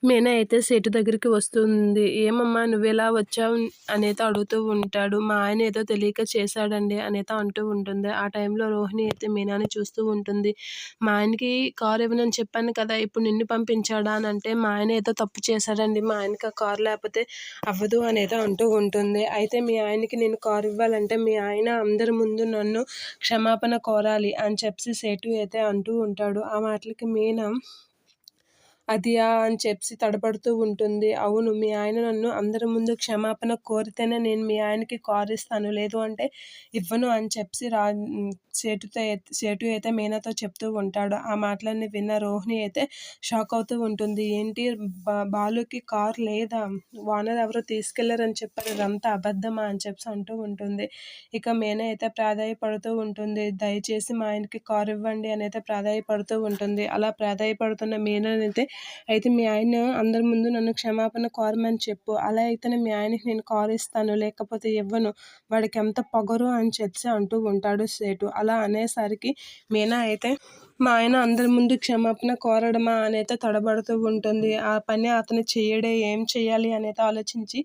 మీనా అయితే సేటు దగ్గరికి వస్తుంది. "ఏమమ్మా నువ్వెలా వచ్చావు" అనైతే అడుగుతూ ఉంటాడు. "మా ఆయన ఏదో తెలియక చేశాడండి" అనైతే అంటూ ఉంటుంది. ఆ టైంలో రోహిణి అయితే మీనాని చూస్తూ ఉంటుంది. "మా ఆయనకి కారు ఇవ్వనని చెప్పాను కదా! ఇప్పుడు నిన్ను పంపించాడా" అనంటే, "మా ఆయన ఏదో తప్పు చేశాడండి. మా ఆయనకి ఆ కారు లేకపోతే అవ్వదు" అనైతే అంటూ ఉంటుంది. "అయితే మీ ఆయనకి నేను కారు ఇవ్వాలంటే మీ ఆయన అందరి ముందు నన్ను క్షమాపణ కోరాలి" అని చెప్పి సేటు అయితే అంటూ ఉంటాడు. ఆ మాటలకి మీనా అదియా అని చెప్పి తడబడుతూ ఉంటుంది. అవును, మీ ఆయన నన్ను అందరి ముందు క్షమాపణ కోరితేనే నేను మీ ఆయనకి కారిస్తాను. లేదు అంటే ఇవ్వను అని చెప్పి సేటు అయితే మీనాతో చెప్తూ ఉంటాడు. ఆ మాటలన్నీ విన్న రోహిణి అయితే షాక్ అవుతూ ఉంటుంది. ఏంటి బాలుకి కారు లేదా? ఓనర్ ఎవరో తీసుకెళ్లారని చెప్పారు. ఇదంతా అబద్ధమా అని చెప్పి అంటూ ఉంటుంది. ఇక మీనా అయితే ప్రాధేయపడుతూ ఉంటుంది. దయచేసి మా ఆయనకి కారు ఇవ్వండి అని అయితే ప్రాధేయపడుతూ ఉంటుంది. అలా ప్రాధేయపడుతున్న మీనానైతే అయితే మీ ఆయన అందరి ముందు నన్ను క్షమాపణ కోరమని చెప్పు. అలా అయితేనే మీ ఆయనకి నేను కారు ఇస్తాను. లేకపోతే ఇవ్వను. వాడికి ఎంత పొగరు అని చెప్పి అంటూ ఉంటాడు సేటు. అలా అనేసరికి మీనా అయితే మా ఆయన అందరి ముందు క్షమాపణ కోరడమా అనైతే తడబడుతూ ఉంటుంది. ఆ పని అతను చెయ్యడే, ఏం చెయ్యాలి అనైతే ఆలోచించి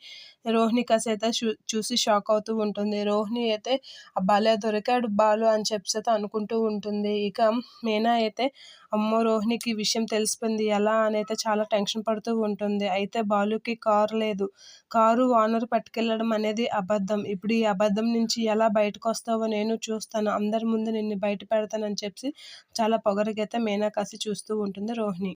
రోహిణి కాసేపు చూసి షాక్ అవుతూ ఉంటుంది. రోహిణి అయితే భలే దొరికాడు బాలు అని చెప్పేసి అనుకుంటూ ఉంటుంది. ఇక మీనా అయితే అమ్మో! రోహిణికి ఈ విషయం తెలిసిపోయింది ఎలా అనైతే చాలా టెన్షన్ పడుతూ ఉంటుంది. అయితే బాలుకి కారు లేదు. కారు ఓనర్ పట్టుకెళ్ళడం అనేది అబద్ధం. ఇప్పుడు ఈ అబద్ధం నుంచి ఎలా బయటకొస్తావో నేను చూస్తాను. అందరి ముందు నిన్ను బయట పెడతానని చెప్పి చాలా పొగరుగైతే మీనా కాసి చూస్తూ ఉంటుంది రోహిణి.